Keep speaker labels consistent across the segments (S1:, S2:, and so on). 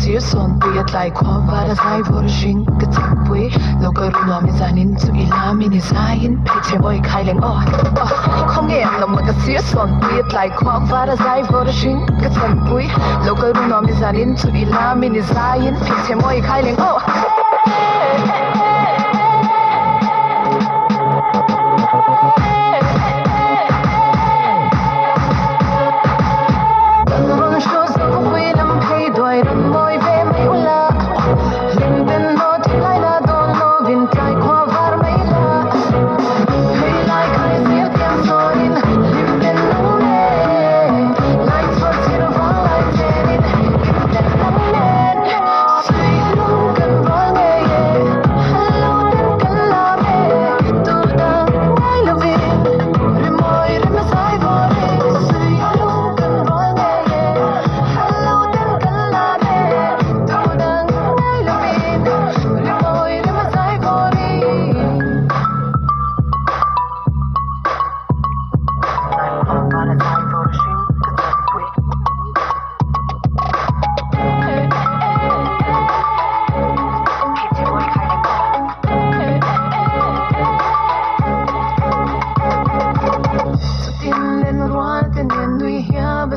S1: sir son buyat lai kwa vara sai vorjing katapui lokaruna mizanin tu ilamin izayin pheichheh moi khaileng khonge nam ka sir son buyat lai kwa vara sai vorjing katapui lokaruna mizanin tu ilamin izayin pheichheh moi khaileng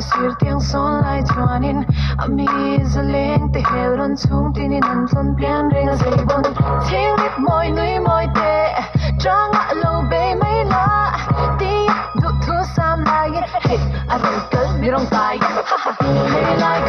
S1: Sir tiếng son lai chuanin ami zaleng te heron chung tinin an thon pian reng zai bon thing rip moi nui moi te trang a lo be mai la ti du thu sam lai hey a rong kal mi rong tai hey lai